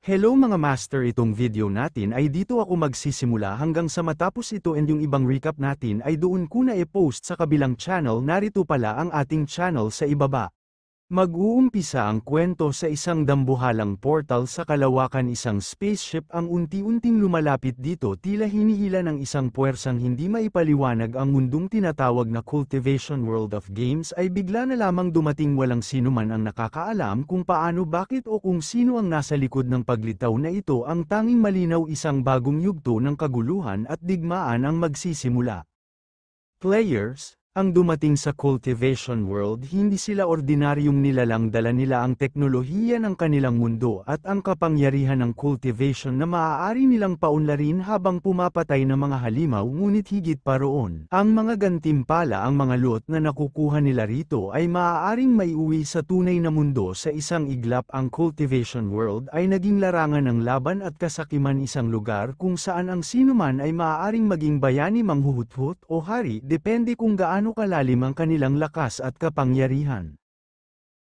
Hello mga master, itong video natin ay dito ako magsisimula hanggang sa matapos ito, and yung ibang recap natin ay doon ko na i-post sa kabilang channel. Narito pala ang ating channel sa ibaba. Mag-uumpisa ang kwento sa isang dambuhalang portal sa kalawakan. Isang spaceship ang unti-unting lumalapit dito, tila hinihila ng isang puwersang hindi maipaliwanag. Ang mundong tinatawag na Cultivation World of Games ay bigla na lamang dumating. Walang sino man ang nakakaalam kung paano, bakit o kung sino ang nasa likod ng paglitaw na ito. Ang tanging malinaw, isang bagong yugto ng kaguluhan at digmaan ang magsisimula. Players, ang dumating sa Cultivation World, hindi sila ordinaryong nilalang. Dala nila ang teknolohiya ng kanilang mundo at ang kapangyarihan ng cultivation na maaari nilang paunlarin habang pumapatay ng mga halimaw. Ngunit higit pa roon, ang mga gantimpala, ang mga loot na nakukuha nila rito ay maaaring maiuwi sa tunay na mundo. Sa isang iglap, ang Cultivation World ay naging larangan ng laban at kasakiman, isang lugar kung saan ang sinuman ay maaaring maging bayani, manghuhuthot o hari, depende kung gaano kalalim ang kanilang lakas at kapangyarihan.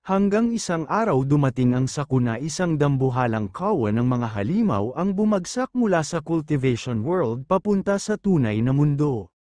Hanggang isang araw dumating ang sakuna, isang dambuhalang kawan ng mga halimaw ang bumagsak mula sa Cultivation World papunta sa tunay na mundo.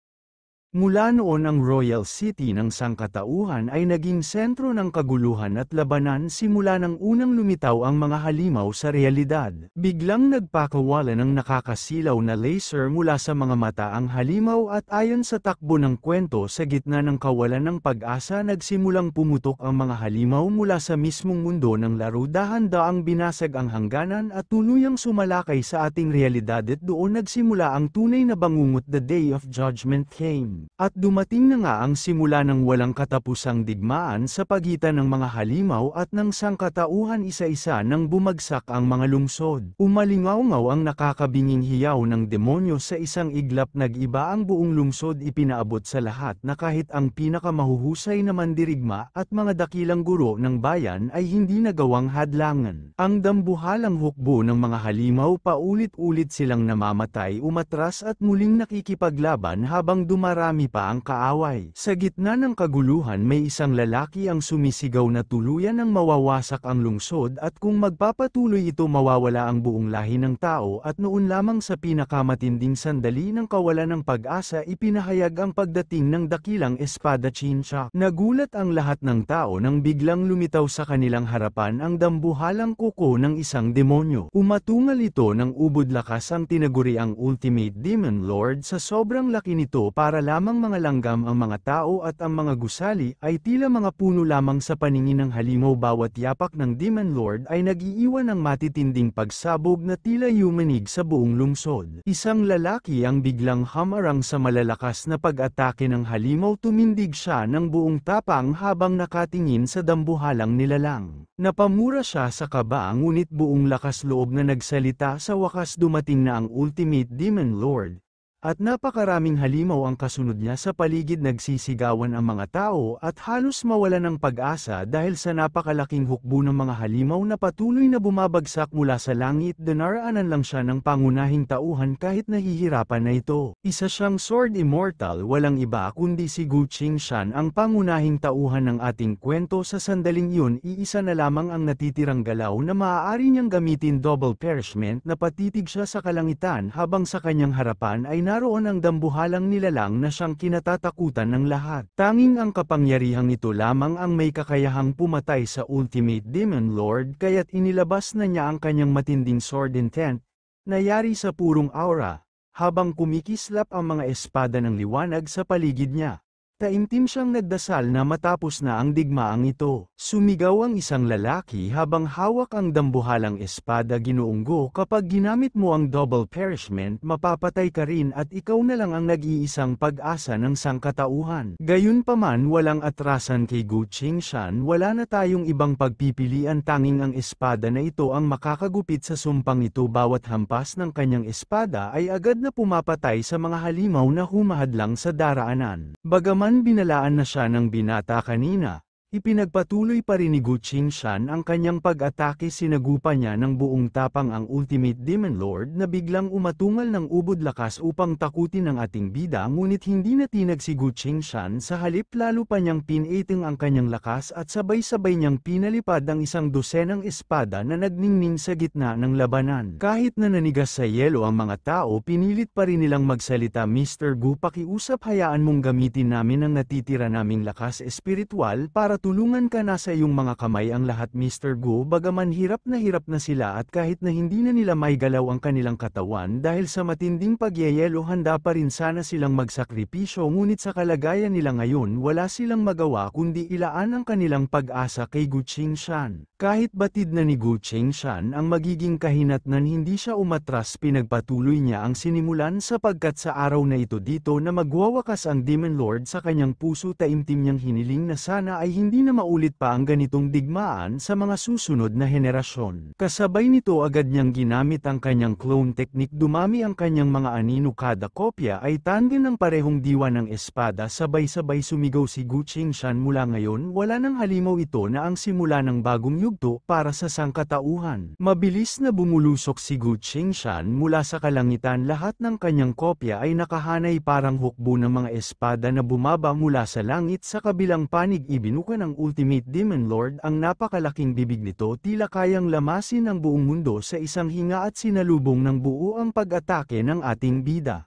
Mula noon, ang Royal City ng sangkatauhan ay naging sentro ng kaguluhan at labanan. Simula nang unang lumitaw ang mga halimaw sa realidad, biglang nagpakawala ng nakakasilaw na laser mula sa mga mata ang halimaw, at ayon sa takbo ng kwento, sa gitna ng kawalan ng pag-asa, nagsimulang pumutok ang mga halimaw mula sa mismong mundo ng laro. Dahan-daang binasag ang hangganan at tuluyang sumalakay sa ating realidad, at doon nagsimula ang tunay na bangungot. The Day of Judgment came. At dumating na nga ang simula ng walang katapusang digmaan sa pagitan ng mga halimaw at ng sangkatauhan. Isa-isa nang bumagsak ang mga lungsod. Umalingaw-ngaw ang nakakabinging hiyaw ng demonyo sa isang iglap. Nag-iba ang buong lungsod, ipinaabot sa lahat na kahit ang pinakamahuhusay na mandirigma at mga dakilang guro ng bayan ay hindi nagawang hadlangan ang dambuhalang hukbo ng mga halimaw. Paulit-ulit silang namamatay, umatras at muling nakikipaglaban habang dumarami pa ang kaaway. Sa gitna ng kaguluhan, may isang lalaki ang sumisigaw na tuluyan ng mawawasak ang lungsod, at kung magpapatuloy ito, mawawala ang buong lahi ng tao. At noon lamang, sa pinakamatinding sandali ng kawalan ng pag-asa, ipinahayag ang pagdating ng dakilang espadachim. Nagulat ang lahat ng tao nang biglang lumitaw sa kanilang harapan ang dambuhalang kuko ng isang demonyo. Umatungal ito ng ubod lakas, ang tinaguri ang Ultimate Demon Lord. Sa sobrang laki nito, para lamang mga langgam ang mga tao, at ang mga gusali ay tila mga puno lamang sa paningin ng halimaw. Bawat yapak ng Demon Lord ay nag-iiwan ng matitinding pagsabog na tila yumanig sa buong lungsod. Isang lalaki ang biglang hamarang sa malalakas na pag-atake ng halimaw. Tumindig siya ng buong tapang habang nakatingin sa dambuhalang nilalang. Napamura siya sa kaba, ngunit buong lakas loob na nagsalita. Sa wakas, dumating na ang Ultimate Demon Lord. At napakaraming halimaw ang kasunod niya. Sa paligid nagsisigawan ang mga tao at halos mawala ng pag-asa dahil sa napakalaking hukbo ng mga halimaw na patuloy na bumabagsak mula sa langit. Dinaraanan lang siya ng pangunahing tauhan kahit nahihirapan na ito. Isa siyang Sword Immortal, walang iba kundi si Gu Qingshan, ang pangunahing tauhan ng ating kwento. Sa sandaling yun, iisa na lamang ang natitirang galaw na maaari niyang gamitin. Double Perishment. Napatitig siya sa kalangitan habang sa kanyang harapan ay naroon ang dambuhalang nilalang na siyang kinatatakutan ng lahat. Tanging ang kapangyarihang ito lamang ang may kakayahang pumatay sa Ultimate Demon Lord, kaya't inilabas na niya ang kanyang matinding sword intent, na yari sa purong aura, habang kumikislap ang mga espada ng liwanag sa paligid niya. Taimtim siyang nagdasal na matapos na ang digmaang ito. Sumigaw ang isang lalaki habang hawak ang dambuhalang espada. Ginoong Go, kapag ginamit mo ang Double Perishment, mapapatay ka rin, at ikaw na lang ang nag-iisang pag-asa ng sangkatauhan. Gayunpaman, walang atrasan kay Gu Qingshan. Wala na tayong ibang pagpipilian, tanging ang espada na ito ang makakagupit sa sumpang ito. Bawat hampas ng kanyang espada ay agad na pumapatay sa mga halimaw na humahadlang sa daraanan. Bagaman binalaan na siya ng binata kanina, Ipinagpatuloy pa rin ni Gu Qingshan ang kanyang pag-atake, sinagupa niya ng buong tapang ang Ultimate Demon Lord na biglang umatungal ng ubod lakas upang takutin ang ating bida, ngunit hindi natinag si Gu Qingshan, sa halip lalo pa niyang pinating ang kanyang lakas at sabay-sabay niyang pinalipad ang 100 espada na nagningning sa gitna ng labanan. Kahit na nanigas sa yelo ang mga tao, pinilit pa rin nilang magsalita, "Mr. Gu, pakiusap, hayaan mong gamitin namin ang natitira naming lakas espiritual para tulungan ka, na sa iyong mga kamay ang lahat Mr. Gu." Bagaman hirap na sila at kahit na hindi na nila maigalaw ang kanilang katawan dahil sa matinding pagyeyelo, handa pa rin sana silang magsakripisyo, ngunit sa kalagayan nila ngayon wala silang magawa kundi ilaan ang kanilang pag-asa kay Gu Qingshan. Kahit batid na ni Gu Qingshan ang magiging kahinatnan, hindi siya umatras, pinagpatuloy niya ang sinimulan, sapagkat sa araw na ito dito na magwawakas ang Demon Lord sa kanyang puso. Taimtim niyang hiniling na sana ay hindi na maulit pa ang ganitong digmaan sa mga susunod na henerasyon. Kasabay nito agad niyang ginamit ang kanyang clone technique. Dumami ang kanyang mga anino, kada kopya ay tangin ng parehong diwa ng espada. Sabay-sabay sumigaw si Gu Qingshan, "Mula ngayon wala nang halimaw, ito na ang simula ng bagong yugto para sa sangkatauhan." Mabilis na bumulusok si Gu Qingshan mula sa kalangitan. Lahat ng kanyang kopya ay nakahanay parang hukbo ng mga espada na bumaba mula sa langit. Sa kabilang panig, ibinuka ng Ultimate Demon Lord ang napakalaking bibig nito, tila kayang lamasin ang buong mundo sa isang hinga, at sinalubong ng buo ang pag-atake ng ating bida.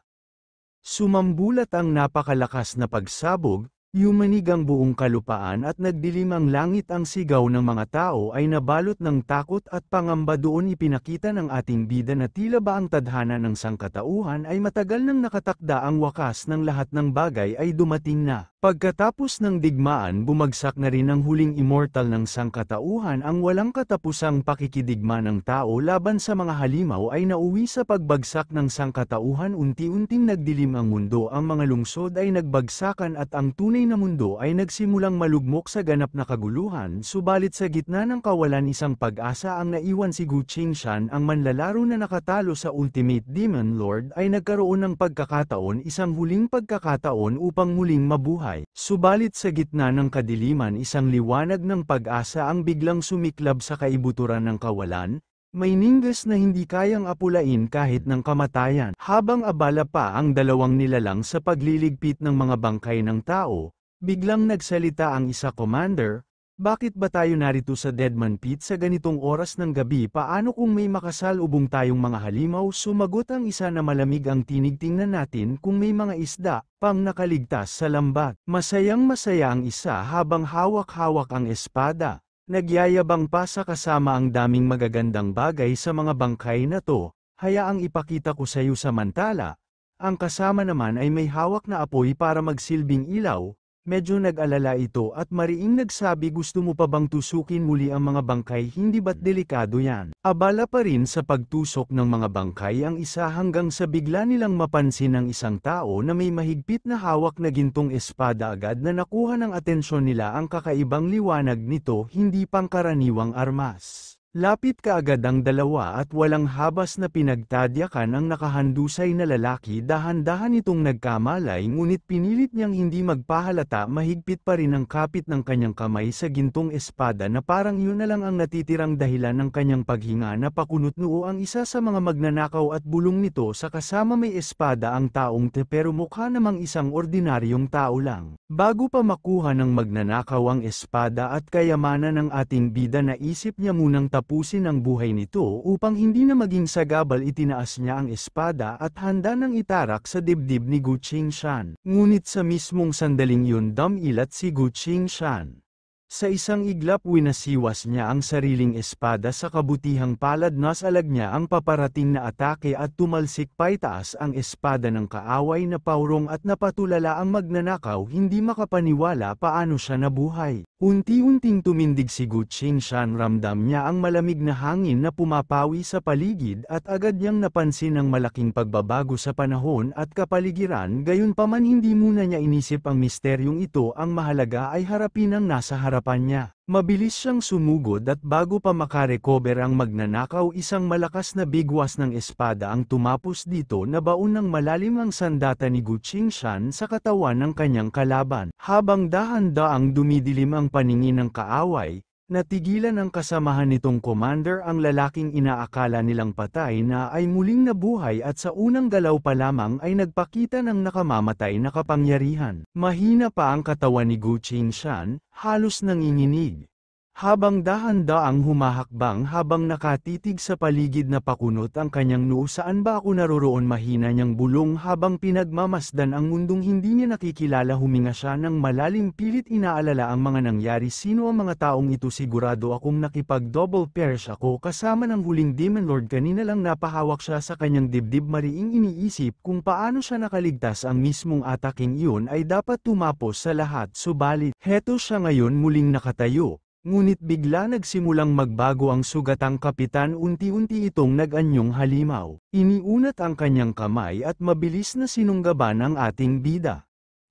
Sumambulat ang napakalakas na pagsabog, yumanig ang buong kalupaan at nagdilim ang langit. Ang sigaw ng mga tao ay nabalot ng takot at pangamba. Doon ipinakita ng ating bida na tila ba ang tadhana ng sangkatauhan ay matagal nang nakatakda, ang wakas ng lahat ng bagay ay dumating na. Pagkatapos ng digmaan, bumagsak na rin ang huling immortal ng sangkatauhan. Ang walang katapusang pakikidigma ng tao laban sa mga halimaw ay nauwi sa pagbagsak ng sangkatauhan. Unti-unting nagdilim ang mundo, ang mga lungsod ay nagbagsakan at ang tunay na mundo ay nagsimulang malugmok sa ganap na kaguluhan. Subalit sa gitna ng kawalan, isang pag-asa ang naiwan. Si Gu Qingshan, ang manlalaro na nakatalo sa Ultimate Demon Lord, ay nagkaroon ng pagkakataon, isang huling pagkakataon upang muling mabuhay. Subalit sa gitna ng kadiliman, isang liwanag ng pag-asa ang biglang sumiklab sa kaibuturan ng kawalan. May ninggas na hindi kayang apulain kahit ng kamatayan. Habang abala pa ang dalawang nilalang sa pagliligpit ng mga bangkay ng tao, biglang nagsalita ang isa, "Commander, bakit ba tayo narito sa Deadman Pit sa ganitong oras ng gabi? Paano kung may makasalubong tayong mga halimaw?" Sumagot ang isa na malamig ang tinig, "Tingnan natin kung may mga isda pang nakaligtas sa lambat." Masayang-masaya ang isa habang hawak-hawak ang espada. Nagyayabang pa sa kasama ang daming magagandang bagay sa mga bangkay na to. "Hayaang ipakita ko sa iyo." Samantala, ang kasama naman ay may hawak na apoy para magsilbing ilaw. Medyo nag-alala ito at mariing nagsabi, "Gusto mo pa bang tusukin muli ang mga bangkay? Hindi ba't delikado yan?" Abala pa rin sa pagtusok ng mga bangkay ang isa, hanggang sa bigla nilang mapansin ang isang tao na may mahigpit na hawak na gintong espada. Agad na nakuha ng atensyon nila ang kakaibang liwanag nito, hindi pangkaraniwang armas. Lapit kaagad ang dalawa at walang habas na pinagtadyakan ang nakahandusay na lalaki. Dahan-dahan itong nagkamalay, ngunit pinilit niyang hindi magpahalata. Mahigpit pa rin ang kapit ng kanyang kamay sa gintong espada na parang yun na lang ang natitirang dahilan ng kanyang paghinga. Napakunot-noo ang isa sa mga magnanakaw at bulong nito sa kasama may espada ang taong pero mukha namang isang ordinaryong tao lang. Bago pa makuha ng magnanakaw ang espada at kayamanan ng ating bida, naisip niya munang tapusin ang buhay nito upang hindi na maging sagabal. Itinaas niya ang espada at handa nang itarak sa dibdib ni Gu Qingshan. Ngunit sa mismong sandaling yun, dumilat si Gu Qingshan. Sa isang iglap, winasiwas niya ang sariling espada sa kabutihang palad. Nasalag niya ang paparating na atake at tumalsik paitaas ang espada ng kaaway na paurong, at napatulala ang magnanakaw, hindi makapaniwala paano siya nabuhay. Unti-unting tumindig si Gu Qingshan. Ramdam niya ang malamig na hangin na pumapawi sa paligid at agad niyang napansin ang malaking pagbabago sa panahon at kapaligiran. Gayunpaman, hindi muna niya inisip ang misteryong ito. Ang mahalaga ay harapin ang nasa harapan harapan niya. Mabilis siyang sumugod at bago pa makarecover ang magnanakaw, isang malakas na bigwas ng espada ang tumapos dito na baon ng malalim ang sandata ni Gu Qingshan sa katawan ng kanyang kalaban. Habang dahan-daang dumidilim ang paningin ng kaaway, natigilan ng kasamahan nitong commander ang lalaking inaakala nilang patay na ay muling nabuhay at sa unang galaw pa lamang ay nagpakita ng nakamamatay na kapangyarihan. Mahina pa ang katawan ni Gu Qingshan, halos nanginginig. Habang dahan-daang humahakbang habang nakatitig sa paligid na pakunot ang kanyang noo, saan ba ako naroroon, mahina niyang bulong habang pinagmamasdan ang mundong hindi niya nakikilala. Huminga siya ng malalim, pilit inaalala ang mga nangyari. Sino ang mga taong ito? Sigurado akong nakipag-double pairs ako kasama ng huling Demon Lord. Kanina lang napahawak siya sa kanyang dibdib. Mariing iniisip kung paano siya nakaligtas. Ang mismong ataking iyon ay dapat tumapos sa lahat, subalit heto siya ngayon muling nakatayo. Ngunit bigla nagsimulang magbago ang sugatang kapitan, unti-unti itong nag-anyong halimaw. Iniunat ang kanyang kamay at mabilis na sinunggaban ang ating bida.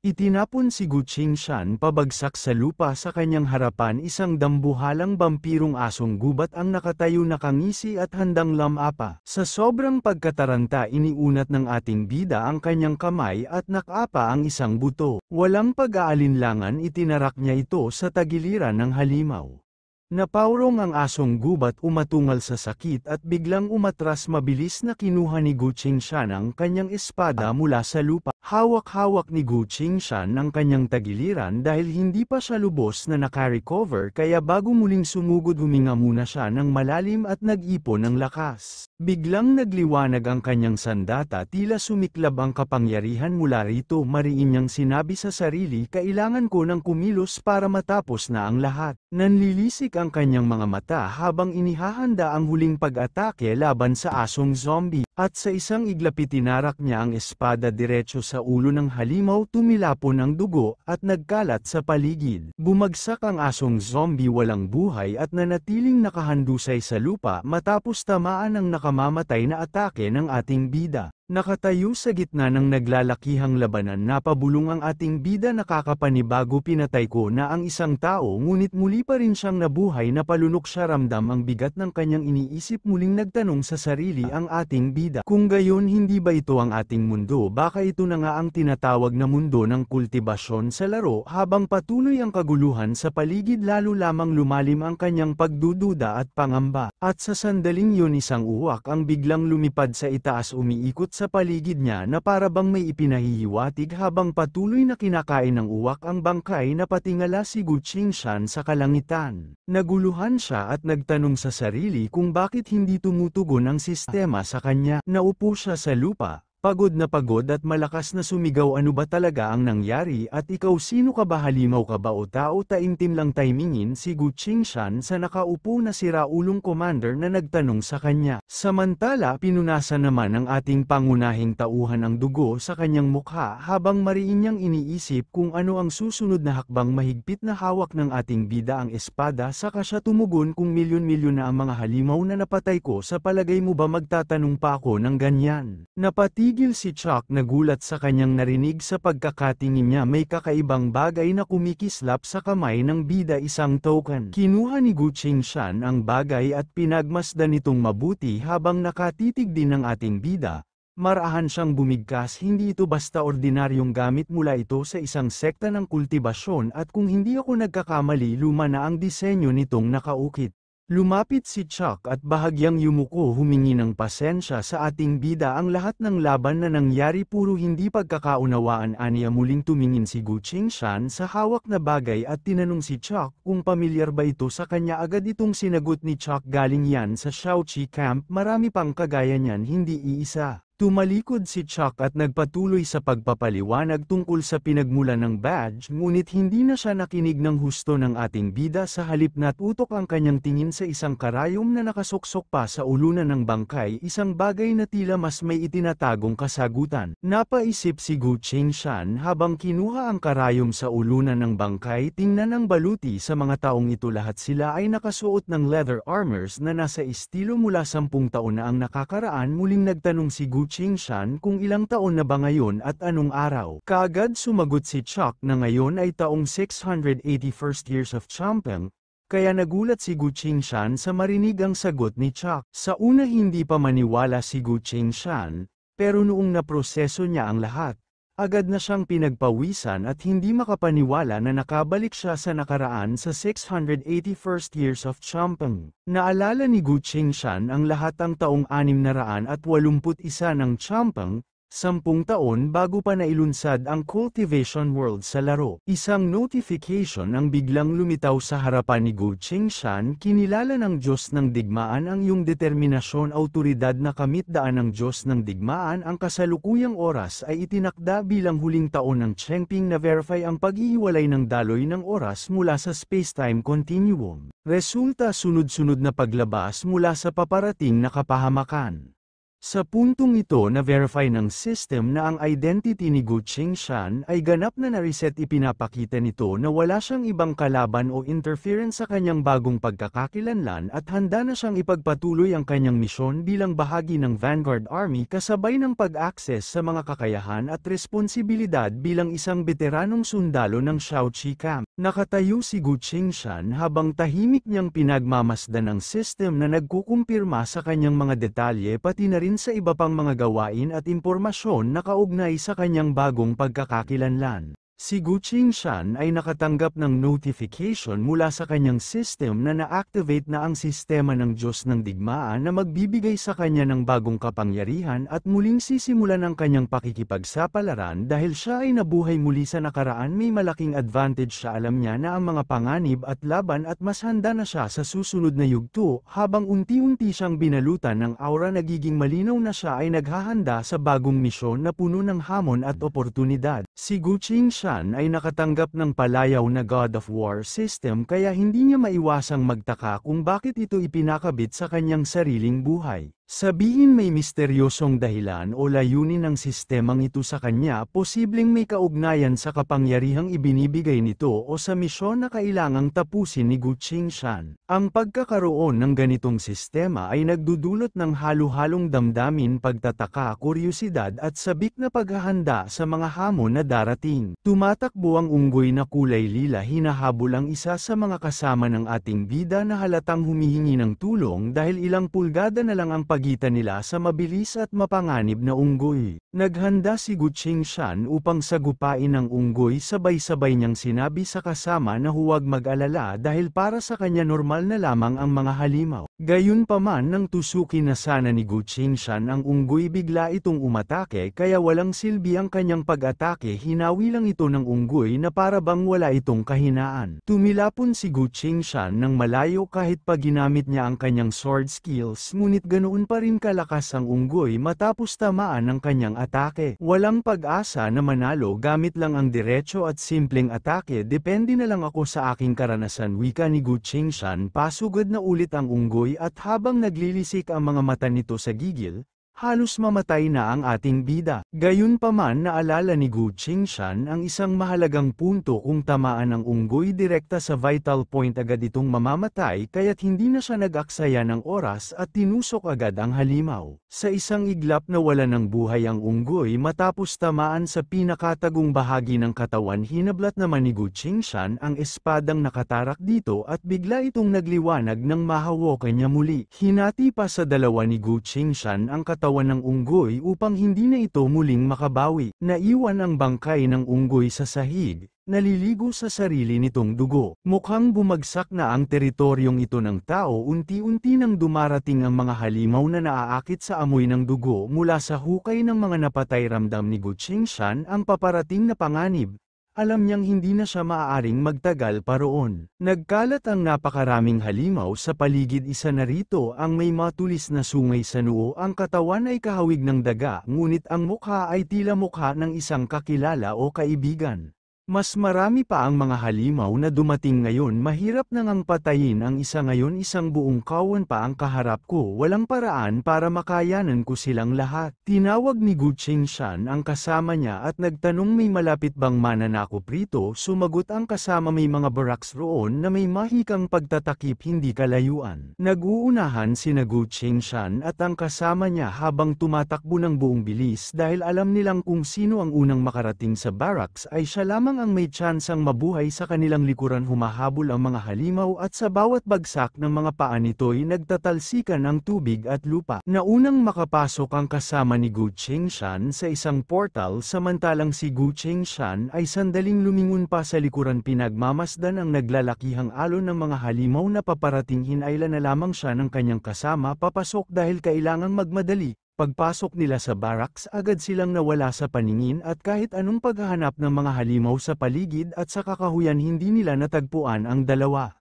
Itinapon si Gu Qingshan pabagsak sa lupa sa kanyang harapan. Isang dambuhalang vampirong asong gubat ang nakatayo, nakangisi at handang lamapa. Sa sobrang pagkataranta, iniunat ng ating bida ang kanyang kamay at nakapa ang isang buto. Walang pag-aalinlangan itinarak niya ito sa tagiliran ng halimaw. Napaurong ang asong gubat, umatungal sa sakit at biglang umatras. Mabilis na kinuha ni Gu Qingshan ang kanyang espada mula sa lupa. Hawak-hawak ni Gu Qingshan ang kanyang tagiliran dahil hindi pa siya lubos na nakarecover, kaya bago muling sumugod huminga muna siya ng malalim at nag-ipon ng lakas. Biglang nagliwanag ang kanyang sandata, tila sumiklab ang kapangyarihan mula rito. Mariin niyang sinabi sa sarili, kailangan ko ng kumilos para matapos na ang lahat. Nanlilisik ang kanyang mga mata habang inihahanda ang huling pag-atake laban sa asong zombie, at sa isang iglap tinarak niya ang espada diretso sa ulo ng halimaw. Tumilapon ang dugo at nagkalat sa paligid. Bumagsak ang asong zombie walang buhay at nanatiling nakahandusay sa lupa matapos tamaan ng nakamamatay na atake ng ating bida. Nakatayo sa gitna ng naglalakihang labanan, napabulong ang ating bida. Nakakapanibago, pinatay ko na ang isang tao ngunit muli pa rin siyang nabuhay. Napalunok siya, ramdam ang bigat ng kanyang iniisip. Muling nagtanong sa sarili ang ating bida, kung gayon hindi ba ito ang ating mundo? Baka ito na nga ang tinatawag na mundo ng kultibasyon sa laro. Habang patuloy ang kaguluhan sa paligid, lalo lamang lumalim ang kanyang pagdududa at pangamba. At sa sandaling yun, isang uwak ang biglang lumipad sa itaas, umiikot sa paligid niya na para bang may ipinahihiwatig. Habang patuloy na kinakain ng uwak ang bangkay, napatingala si Gu Qingshan sa kalangitan. Naguluhan siya at nagtanong sa sarili kung bakit hindi tumutugon ang sistema sa kanya. Naupo siya sa lupa, pagod na pagod at malakas na sumigaw, ano ba talaga ang nangyari? At ikaw, sino ka ba? Halimaw ka ba o tao? Taimtim lang timingin si Gu Qingshan sa nakaupo na siraulong commander na nagtanong sa kanya. Samantala, pinunasan naman ng ating pangunahing tauhan ang dugo sa kanyang mukha habang mariin niyang iniisip kung ano ang susunod na hakbang. Mahigpit na hawak ng ating bida ang espada, saka siya tumugon, kung milyon-milyon na ang mga halimaw na napatay ko, sa palagay mo ba magtatanong pa ako ng ganyan? Napatigil si Chuck, nagulat sa kanyang narinig. Sa pagkakatingin niya, may kakaibang bagay na kumikislap sa kamay ng bida, isang token. Kinuha ni Gu Qingshan ang bagay at pinagmasdan itong mabuti habang nakatitig din ng ating bida. Marahan siyang bumigkas, hindi ito basta ordinaryong gamit, mula ito sa isang sekta ng kultibasyon at kung hindi ako nagkakamali, luma na ang disenyo nitong nakaukit. Lumapit si Chuck at bahagyang yumuko, humingi ng pasensya sa ating bida. Ang lahat ng laban na nangyari puro hindi pagkakaunawaan, aniya. Muling tumingin si Gu Qingshan sa hawak na bagay at tinanong si Chuck kung pamilyar ba ito sa kanya. Agad itong sinagot ni Chuck, galing yan sa Shaoqi Camp, marami pang kagaya niyan, hindi iisa. Tumalikod si Chuck at nagpatuloy sa pagpapaliwanag tungkol sa pinagmulan ng badge, ngunit hindi na siya nakinig ng husto ng ating bida. Sa halip natutok ang kanyang tingin sa isang karayom na nakasuksok pa sa ulunan ng bangkay, isang bagay na tila mas may itinatagong kasagutan. Napaisip si Gu Qingshan habang kinuha ang karayom sa ulunan ng bangkay. Tingnan ang baluti sa mga taong ito, lahat sila ay nakasuot ng leather armors na nasa estilo mula 10 taon na ang nakakaraan. Muling nagtanong si Gu Gu Qingshan kung ilang taon na ba ngayon at anong araw. Kaagad sumagot si Chuck na ngayon ay taong 681st years of Champeng, kaya nagulat si Gu Qingshan sa marinig ang sagot ni Chuck. Sa una hindi pa maniwala si Gu Qingshan, pero noong naproseso niya ang lahat, agad na siyang pinagpawisan at hindi makapaniwala na nakabalik siya sa nakaraan sa 681st years of Champeng. Naalala ni Gu Qingshan ang lahat ang taong 681 ng Champeng, 10 taon bago pa nailunsad ang Cultivation World sa laro. Isang notification ang biglang lumitaw sa harapan ni Gu Qingshan. Kinilala ng Diyos ng Digmaan ang iyong determinasyon, autoridad na kamit-daan ng Diyos ng Digmaan. Ang kasalukuyang oras ay itinakda bilang huling taon ng Chengping na verify ang paghihiwalay ng daloy ng oras mula sa spacetime continuum. Resulta sunod-sunod na paglabas mula sa paparating na kapahamakan. Sa puntong ito na-verify ng system na ang identity ni Gu Qingshan ay ganap na na-reset. Ipinapakita nito na wala siyang ibang kalaban o interference sa kanyang bagong pagkakakilanlan at handa na siyang ipagpatuloy ang kanyang misyon bilang bahagi ng Vanguard Army kasabay ng pag-access sa mga kakayahan at responsibilidad bilang isang veteranong sundalo ng Shaoqi Camp. Nakatayo si Gu Qingshan habang tahimik niyang pinagmamasdan ang system na nagkukumpirma sa kanyang mga detalye pati na rin sa iba pang mga gawain at impormasyon na kaugnay sa kanyang bagong pagkakakilanlan. Si Gu Qingshan ay nakatanggap ng notification mula sa kanyang system na na-activate na ang sistema ng Diyos ng Digmaan na magbibigay sa kanya ng bagong kapangyarihan at muling sisimulan ang kanyang pakikipagsapalaran dahil siya ay nabuhay muli sa nakaraan. May malaking advantage siya. Alam niya na ang mga panganib at laban at mas handa na siya sa susunod na yugto. Habang unti-unti siyang binalutan ng aura, nagiging malinaw na siya ay naghahanda sa bagong misyon na puno ng hamon at oportunidad. Si Gu Qingshan ay nakatanggap ng palayaw na God of War system kaya hindi niya maiwasang magtaka kung bakit ito ipinakabit sa kanyang sariling buhay. Sabihin may misteryosong dahilan o layunin ng sistemang ito sa kanya, posibleng may kaugnayan sa kapangyarihang ibinibigay nito o sa misyon na kailangang tapusin ni Gu Qingshan. Ang pagkakaroon ng ganitong sistema ay nagdudulot ng halo-halong damdamin, pagtataka, kuryosidad at sabik na paghahanda sa mga hamon na darating. Tumatakbo ang unggoy na kulay lila. Hinahabol ang isa sa mga kasama ng ating bida na halatang humihingi ng tulong dahil ilang pulgada na lang ang pagitan nila sa mabilis at mapanganib na unggoy. Naghanda si Gu Qingshan upang sagupain ang unggoy. Sabay-sabay niyang sinabi sa kasama na huwag mag-alala dahil para sa kanya normal na lamang ang mga halimaw. Gayunpaman nang tusukin na sana ni Gu Qingshan ang unggoy, bigla itong umatake kaya walang silbi ang kanyang pag-atake. Hinawi lang ito ng unggoy na para bang wala itong kahinaan. Tumilapon si Gu Qingshan ng malayo kahit pa ginamit niya ang kanyang sword skills, ngunit ganoon pa rin kalakas ang unggoy matapos tamaan ng kanyang atake. Walang pag-asa na manalo gamit lang ang diretso at simpleng atake. Depende na lang ako sa aking karanasan, wika ni Gu Qingshan. Pasugod na ulit ang unggoy at habang naglilisik ang mga mata nito sa gigil, halos mamatay na ang ating bida. Gayunpaman naalala ni Gu Qingshan ang isang mahalagang punto: kung tamaan ng unggoy direkta sa vital point agad itong mamamatay, kaya't hindi na siya nag-aksaya ng oras at tinusok agad ang halimaw. Sa isang iglap na wala ng buhay ang unggoy matapos tamaan sa pinakatagong bahagi ng katawan. Hinablat naman ni Gu Qingshan ang espadang nakatarak dito at bigla itong nagliwanag nang mahawakan niya muli. Hinati pa sa dalawa ni Gu Qingshan ang katawan ng unggoy upang hindi na ito muling makabawi. Naiwan ang bangkay ng unggoy sa sahig, naliligo sa sarili nitong dugo. Mukhang bumagsak na ang teritoryong ito ng tao. Unti-unti nang dumarating ang mga halimaw na naaakit sa amoy ng dugo mula sa hukay ng mga napatay. Ramdam ni Gu Qingshan ang paparating na panganib. Alam niyang hindi na siya maaaring magtagal pa roon. Nagkalat ang napakaraming halimaw sa paligid. Isa na rito ang may matulis na sungay sa noo. Ang katawan ay kahawig ng daga, ngunit ang mukha ay tila mukha ng isang kakilala o kaibigan. Mas marami pa ang mga halimaw na dumating ngayon, mahirap na ngang patayin ang isa ngayon, isang buong kawan pa ang kaharap ko, walang paraan para makayanan ko silang lahat. Tinawag ni Gu Qingshan ang kasama niya at nagtanong may malapit bang mananakop rito. Sumagot ang kasama, may mga barracks roon na may mahikang pagtatakip hindi kalayuan. Nag-uunahan sina Gu Qingshan at ang kasama niya habang tumatakbo ng buong bilis dahil alam nilang kung sino ang unang makarating sa barracks ay siya lamang ang may tsansang mabuhay. Sa kanilang likuran humahabol ang mga halimaw at sa bawat bagsak ng mga paa nito'y nagtatalsikan ang tubig at lupa. Naunang makapasok ang kasama ni Gu Qingshan sa isang portal, samantalang si Gu Qingshan ay sandaling lumingon pa sa likuran. Pinagmamasdan ang naglalakihang alon ng mga halimaw na paparating, hinailan na lamang siya ng kanyang kasama papasok dahil kailangang magmadali. Pagpasok nila sa barracks, agad silang nawala sa paningin at kahit anong paghahanap ng mga halimaw sa paligid at sa kakahuyan hindi nila natagpuan ang dalawa.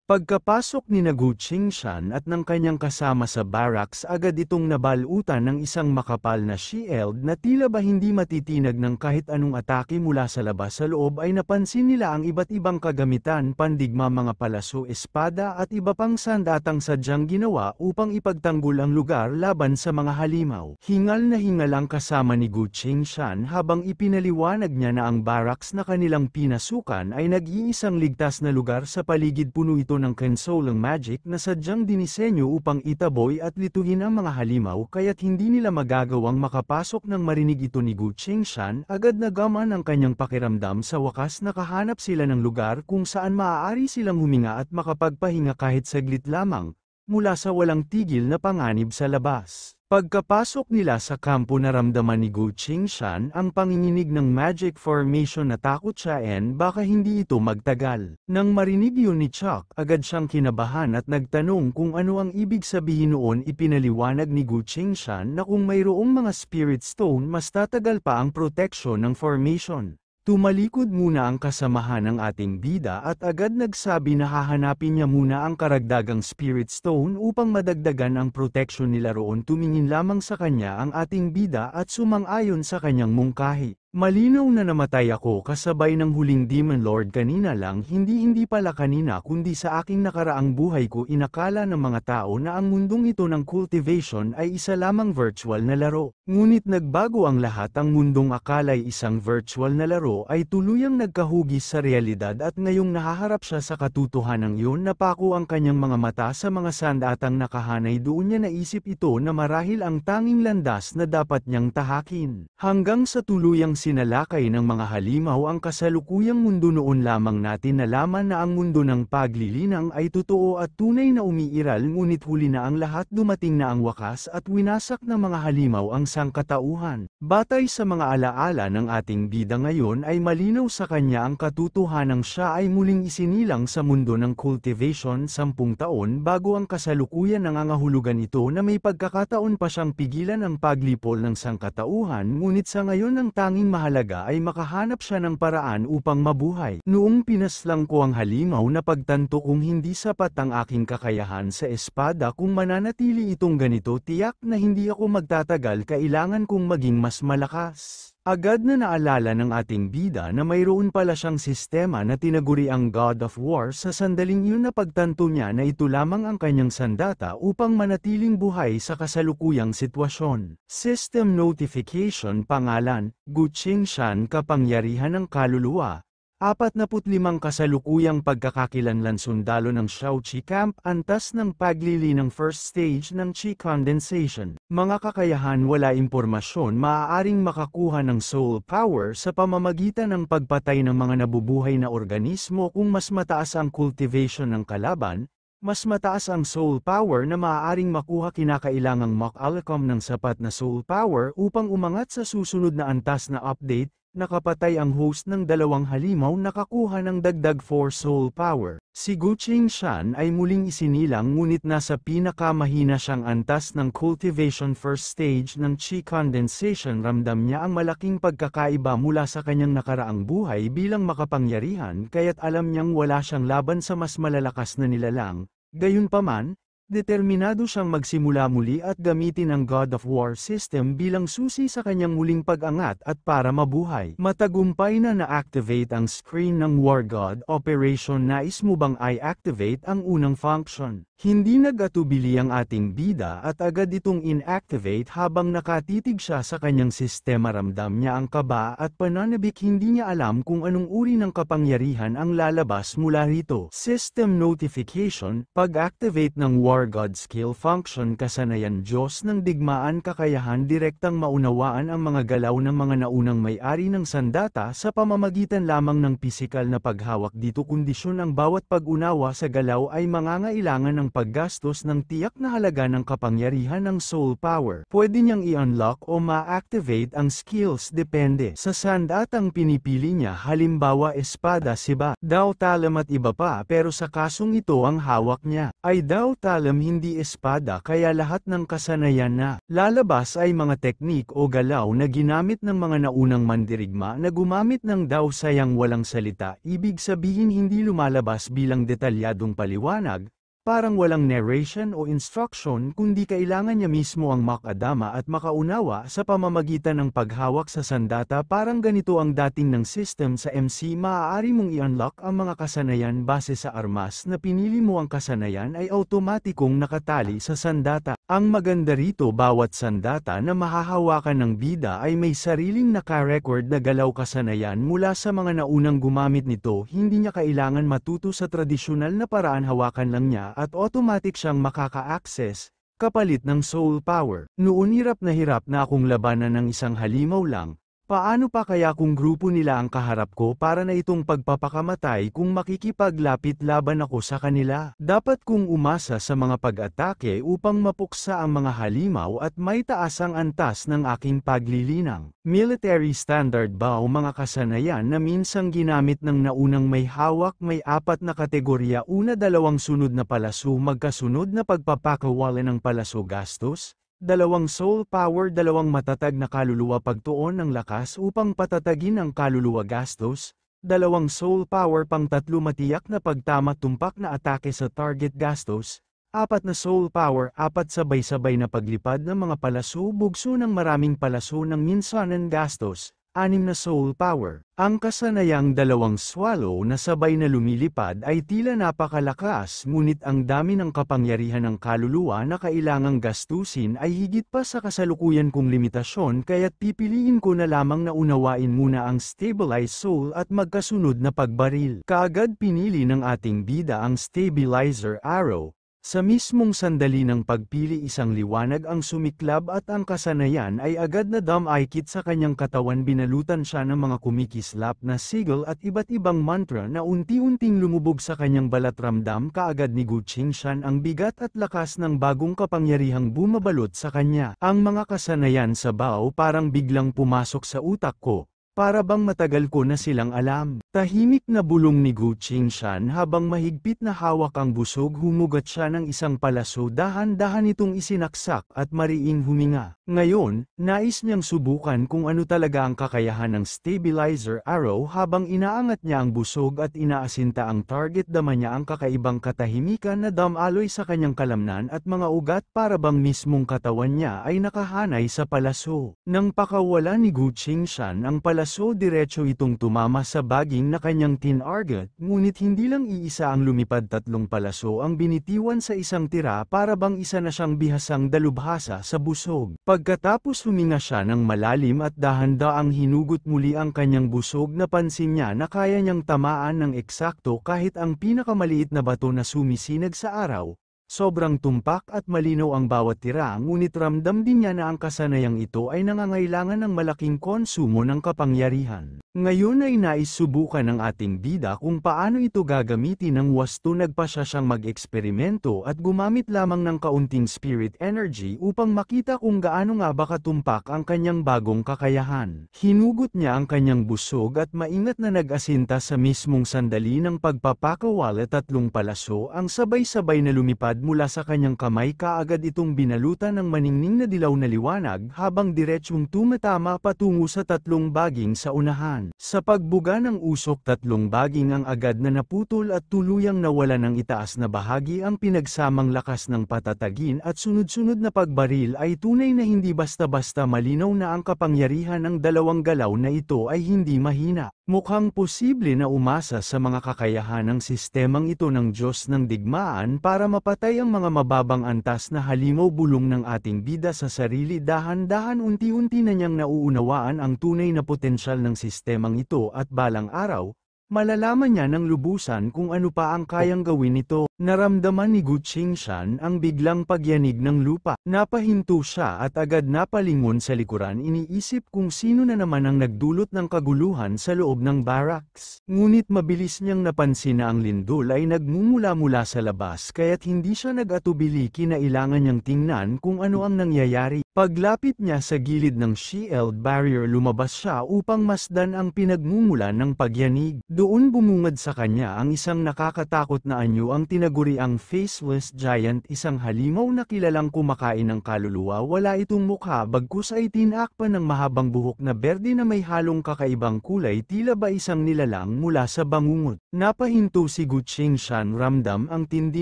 Pagkapasok ni Gu Qingshan at ng kanyang kasama sa barracks, agad itong nabalutan ng isang makapal na shield na tila ba hindi matitinag ng kahit anong atake mula sa labas. Sa loob ay napansin nila ang iba't ibang kagamitan, pandigma, mga palaso, espada at iba pang sandatang sadyang ginawa upang ipagtanggol ang lugar laban sa mga halimaw. Hingal na hingal ang kasama ni Gu Qingshan habang ipinaliwanag niya na ang barracks na kanilang pinasukan ay nag-iisang ligtas na lugar sa paligid, puno ito ng consoling magic na sadyang dinisenyo upang itaboy at lituhin ang mga halimaw, kaya't hindi nila magagawang makapasok. Nang marinig ito ni Gu Qingshan, agad nagaman ang kanyang pakiramdam. Sa wakas nakahanap sila ng lugar kung saan maaari silang huminga at makapagpahinga kahit saglit lamang, mula sa walang tigil na panganib sa labas. Pagkapasok nila sa kampo, naramdaman ni Gu Qingshan ang panginginig ng magic formation. Natakot siya baka hindi ito magtagal. Nang marinig yun ni Chuck, agad siyang kinabahan at nagtanong kung ano ang ibig sabihin noon. Ipinaliwanag ni Gu Qingshan na kung mayroong mga spirit stone, mas tatagal pa ang protection ng formation. Tumalikod muna ang kasamahan ng ating bida at agad nagsabi na hahanapin niya muna ang karagdagang spirit stone upang madagdagan ang protection nila roon. Tumingin lamang sa kanya ang ating bida at sumang-ayon sa kanyang mungkahi. Malinaw na namatay ako kasabay ng huling Demon Lord kanina lang, hindi pala kanina kundi sa aking nakaraang buhay ko. Inakala ng mga tao na ang mundong ito ng cultivation ay isa lamang virtual na laro. Ngunit nagbago ang lahat. Ang mundong akala'y isang virtual na laro ay tuluyang nagkahugis sa realidad at ngayong nahaharap siya sa katotohanan yun, napako ang kanyang mga mata sa mga sandatang nakahanay doon. Niya naisip ito na marahil ang tanging landas na dapat niyang tahakin. Hanggang sa tuluyang sinalakay ng mga halimaw ang kasalukuyang mundo, noon lamang natin nalaman na ang mundo ng paglilinang ay totoo at tunay na umiiral. Ngunit huli na ang lahat, dumating na ang wakas at winasak ng mga halimaw ang sangkatauhan. Batay sa mga alaala ng ating bida ngayon ay malinaw sa kanya ang katotohanang siya ay muling isinilang sa mundo ng cultivation 10 taon bago ang kasalukuyan. Nangangahulugan ito na may pagkakataon pa siyang pigilan ang paglipol ng sangkatauhan, ngunit sa ngayon ang tanging mahalaga ay makahanap siya ng paraan upang mabuhay. Noong pinaslang ko ang halimaw, napagtanto kong hindi sapat ang aking kakayahan sa espada. Kung mananatili itong ganito, tiyak na hindi ako magtatagal. Kailangan kong maging mas malakas. Agad na naalala ng ating bida na mayroon pala siyang sistema na tinaguri ang God of War. Sa sandaling iyon napagtanto niya na ito lamang ang kanyang sandata upang manatiling buhay sa kasalukuyang sitwasyon. System Notification. Pangalan: Gu Qingshan, kapangyarihan ng kaluluwa. 45 kasalukuyang pagkakakilanlan, sundalo ng Shaoqi Camp, antas ng paglilinang first stage ng Qi condensation. Mga kakayahan: wala impormasyon, maaaring makakuha ng soul power sa pamamagitan ng pagpatay ng mga nabubuhay na organismo. Kung mas mataas ang cultivation ng kalaban, mas mataas ang soul power na maaaring makuha. Kinakailangang mak-alcom ng sapat na soul power upang umangat sa susunod na antas na update. Nakapatay ang host ng dalawang halimaw, nakakuha ng dagdag 4 soul power. Si Gu Qingshan ay muling isinilang, ngunit nasa pinakamahina siyang antas ng cultivation first stage ng Qi condensation. Ramdam niya ang malaking pagkakaiba mula sa kanyang nakaraang buhay bilang makapangyarihan, kaya't alam niyang wala siyang laban sa mas malalakas na nilalang. Gayunpaman, Determinado siyang magsimula muli at gamitin ang God of War system bilang susi sa kanyang muling pag-angat at para mabuhay. Matagumpay na na-activate ang screen ng War God Operation. Nais mo bang i-activate ang unang function? Hindi nag-atubili ang ating bida at agad itong inactivate habang nakatitig siya sa kanyang sistema. Ramdam niya ang kaba at pananabik, hindi niya alam kung anong uri ng kapangyarihan ang lalabas mula rito. System notification, pag-activate ng War God skill function. Kasanayan Diyos ng digmaan, kakayahan direktang maunawaan ang mga galaw ng mga naunang may-ari ng sandata sa pamamagitan lamang ng pisikal na paghawak dito. Kondisyon: ang bawat pag-unawa sa galaw ay mangangailangan ng paggastos ng tiyak na halaga ng kapangyarihan ng soul power. Pwede niyang i-unlock o ma-activate ang skills depende sa sandatang pinipili niya, halimbawa espada, siba, Dao Talam at iba pa, pero sa kasong ito ang hawak niya ay Dao Talam hindi espada, kaya lahat ng kasanayan na lalabas ay mga teknik o galaw na ginamit ng mga naunang mandirigma na gumamit ng Dao. Sayang walang salita, ibig sabihin hindi lumalabas bilang detalyadong paliwanag, parang walang narration o instruction, kundi kailangan niya mismo ang makadama at makaunawa sa pamamagitan ng paghawak sa sandata. Parang ganito ang dating ng system sa MC. Maaari mong i-unlock ang mga kasanayan base sa armas na pinili mo. Ang kasanayan ay automatikong nakatali sa sandata. Ang maganda rito, bawat sandata na mahahawakan ng bida ay may sariling naka-record na galaw kasanayan mula sa mga naunang gumamit nito. Hindi niya kailangan matuto sa tradisyonal na paraan, hawakan lang niya at automatic siyang makaka-access, kapalit ng soul power. Noon hirap na akong labanan ng isang halimaw lang. Paano pa kaya kung grupo nila ang kaharap ko para na itong pagpapakamatay kung makikipaglapit laban ako sa kanila? Dapat kong umasa sa mga pag-atake upang mapuksa ang mga halimaw at may taas ang antas ng aking paglilinang. Military standard ba o mga kasanayan na minsang ginamit ng naunang may hawak? May 4 na kategorya. Una, 2 sunod na palaso, magkasunod na pagpapakawala ng palaso gastos. 2 soul power, 2 matatag na kaluluwa, pagtuon ng lakas upang patatagin ang kaluluwa gastos. 2 soul power, pang-3 matiyak na pagtama, tumpak na atake sa target gastos. 4 na soul power, 4 sabay-sabay na paglipad ng mga palaso, bugso ng maraming palaso ng minsanan gastos. 6 na soul power. Ang kasanayang 2 swallow na sabay na lumilipad ay tila napakalakas, ngunit ang dami ng kapangyarihan ng kaluluwa na kailangang gastusin ay higit pa sa kasalukuyan kong limitasyon, kaya't pipiliin ko na lamang na unawain muna ang stabilized soul at magkasunod na pagbaril. Kaagad pinili ng ating bida ang stabilizer arrow. Sa mismong sandali ng pagpili, isang liwanag ang sumiklab at ang kasanayan ay agad na dumikit sa kanyang katawan. Binalutan siya ng mga kumikislap na sigil at iba't ibang mantra na unti-unting lumubog sa kanyang balat. Ramdam kaagad ni Gu Qingshan ang bigat at lakas ng bagong kapangyarihang bumabalot sa kanya. Ang mga kasanayan sa Bao parang biglang pumasok sa utak ko. Para bang matagal ko na silang alam. Tahimik na bulong ni Gu Qingshan habang mahigpit na hawak ang busog. Humugat siya ng isang palaso, dahan-dahan itong isinaksak at mariing huminga. Ngayon, nais niyang subukan kung ano talaga ang kakayahan ng stabilizer arrow. Habang inaangat niya ang busog at inaasinta ang target, dama niya ang kakaibang katahimikan na damaloy sa kanyang kalamnan at mga ugat, para bang mismong katawan niya ay nakahanay sa palaso. Nang pakawala ni Gu Qingshan ang palaso, diretso itong tumama sa baging na kanyang tinarget, ngunit hindi lang iisa ang lumipad. 3 palaso ang binitiwan sa isang tira, para bang isa na siyang bihasang dalubhasa sa busog. Pagkatapos huminga siya ng malalim at dahan-daang hinugot muli ang kanyang busog, napansin niya na kaya niyang tamaan ng eksakto kahit ang pinakamaliit na bato na sumisinag sa araw. Sobrang tumpak at malinaw ang bawat tira, ngunit ramdam din niya na ang kasanayang ito ay nangangailangan ng malaking konsumo ng kapangyarihan. Ngayon ay nais subukan ng ating bida kung paano ito gagamitin ng wasto. Nagpasya siyang mag-eksperimento at gumamit lamang ng kaunting spirit energy upang makita kung gaano nga ba katumpak ang kanyang bagong kakayahan. Hinugot niya ang kanyang busog at maingat na nag-asinta sa mismong sandali ng pagpapakawala. 3 palaso ang sabay-sabay na lumipad mula sa kanyang kamay kaagad itong binalutan ng maningning na dilaw na liwanag habang diretsyong tumatama patungo sa tatlong baging sa unahan. Sa pagbuga ng usok, tatlong baging ang agad na naputol at tuluyang nawala ng itaas na bahagi. Ang pinagsamang lakas ng patatagin at sunod-sunod na pagbaril ay tunay na hindi basta-basta. Malinaw na ang kapangyarihan ng dalawang galaw na ito ay hindi mahina. Mukhang posible na umasa sa mga kakayahan ng sistemang ito ng Diyos ng digmaan para mapatay ang mga mababang antas na halimaw bulong ng ating bida sa sarili. Dahan-dahan unti-unti na niyang nauunawaan ang tunay na potensyal ng sistemang ito at balang araw, malalaman niya ng lubusan kung ano pa ang kayang gawin nito. Naramdaman ni Gu Qingshan ang biglang pagyanig ng lupa. Napahinto siya at agad napalingon sa likuran. Iniisip kung sino na naman ang nagdulot ng kaguluhan sa loob ng barracks. Ngunit mabilis niyang napansin na ang lindol ay nagmumula-mula sa labas kaya't hindi siya nag-atubili. Kinailangan niyang tingnan kung ano ang nangyayari. Paglapit niya sa gilid ng shield barrier, lumabas siya upang masdan ang pinagmumulan ng pagyanig. Doon bumungad sa kanya ang isang nakakatakot na anyo, ang tinaguriang faceless giant, isang halimaw na kilalang kumakain ng kaluluwa. Wala itong mukha bagkus ay tinakpan ng mahabang buhok na berde na may halong kakaibang kulay, tila ba isang nilalang mula sa bangungot. Napahinto si Gu Qingshan, ramdam ang tindi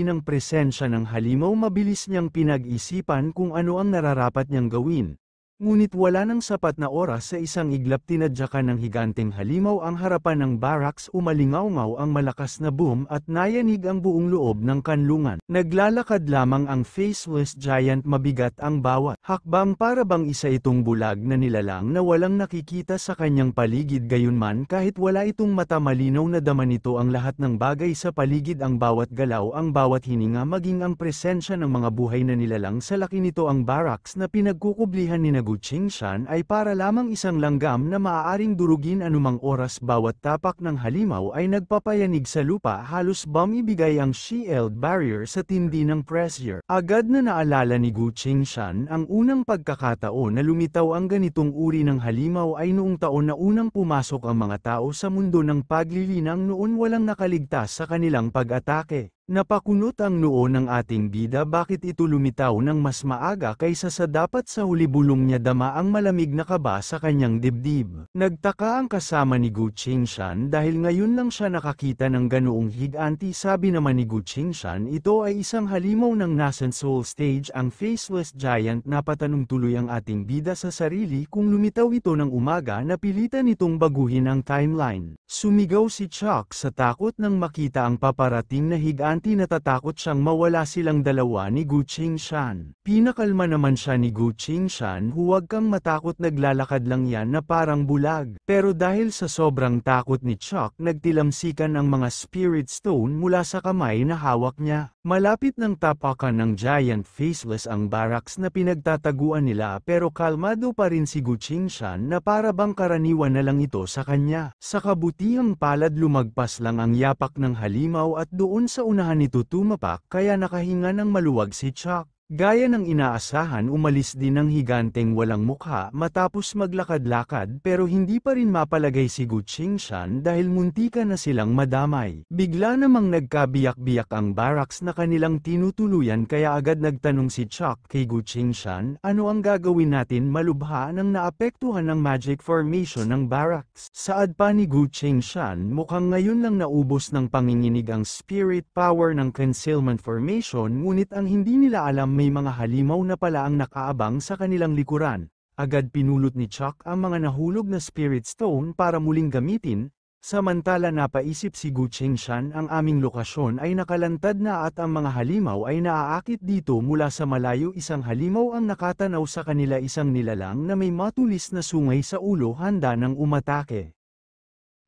ng presensya ng halimaw. Mabilis niyang pinag-isipan kung ano ang nararapat niyang gawin. Ngunit wala nang sapat na oras. Sa isang iglap tinadyakan ng higanteng halimaw ang harapan ng barracks. Umalingaw-ngaw ang malakas na boom at nayanig ang buong loob ng kanlungan. Naglalakad lamang ang faceless giant, mabigat ang bawat hakbang, para bang isa itong bulag na nilalang na walang nakikita sa kanyang paligid. Gayunman, kahit wala itong mata, malinaw na dama nito ang lahat ng bagay sa paligid, ang bawat galaw, ang bawat hininga, maging ang presensya ng mga buhay na nilalang sa laki nito. Ang barracks na pinagkukublihan ni Gu Qingshan ay para lamang isang langgam na maaaring durugin anumang oras. Bawat tapak ng halimaw ay nagpapayanig sa lupa, halos bumibigay ang shield barrier sa tindi ng pressure. Agad na naalala ni Gu Qingshan ang unang pagkakataon na lumitaw ang ganitong uri ng halimaw ay noong taon na unang pumasok ang mga tao sa mundo ng paglilinang. Noon walang nakaligtas sa kanilang pag-atake. Napakunot ang noo ng ating bida. Bakit ito lumitaw ng mas maaga kaysa sa dapat? Sa huli, bulong niya, dama ang malamig na kaba sa kanyang dibdib. Nagtaka ang kasama ni Gu Qingshan dahil ngayon lang siya nakakita ng ganoong higanti. Sabi naman ni Gu Qingshan, ito ay isang halimaw ng nascent soul stage, ang faceless giant. Napatanong tuloy ang ating bida sa sarili kung lumitaw ito ng umaga. Napilitan itong baguhin ang timeline. Sumigaw si Chuck sa takot nang makita ang paparating na higanti. Natatakot siyang mawala silang dalawa ni Gu Qingshan. Pinakalma naman siya ni Gu Qingshan, huwag kang matakot, naglalakad lang yan na parang bulag. Pero dahil sa sobrang takot ni Chuck, nagtilamsikan ang mga spirit stone mula sa kamay na hawak niya. Malapit ng tapakan ng giant faceless ang barracks na pinagtataguan nila, pero kalmado pa rin si Gu Qingshan na para bang karaniwan na lang ito sa kanya. Sa kabutihang palad, lumagpas lang ang yapak ng halimaw at doon sa unahan nito tumapak, kaya nakahinga ng maluwag si Chuck. Gaya ng inaasahan, umalis din ang higanteng walang mukha matapos maglakad-lakad, pero hindi pa rin mapalagay si Gu Qingshan dahil muntikan na silang madamay. Bigla namang nagkabiyak-biyak ang barracks na kanilang tinutuluyan, kaya agad nagtanong si Chuck kay Gu Qingshan, ano ang gagawin natin? Malubha nang naapektuhan ng magic formation ng barracks. Saad pa ni Gu Qingshan, mukhang ngayon lang naubos ng panginginig ang spirit power ng concealment formation, ngunit ang hindi nila alam, may mga halimaw na pala ang nakaabang sa kanilang likuran. Agad pinulot ni Chuck ang mga nahulog na spirit stone para muling gamitin. Samantala, napaisip si Gu Qingshan, ang aming lokasyon ay nakalantad na at ang mga halimaw ay naaakit dito mula sa malayo. Isang halimaw ang nakatanaw sa kanila, isang nilalang na may matulis na sungay sa ulo, handa ng umatake.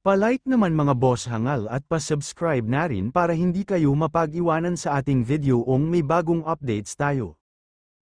Palike naman mga boss hangal at pa-subscribe na rin para hindi kayo mapag-iwanan sa ating video ong may bagong updates tayo.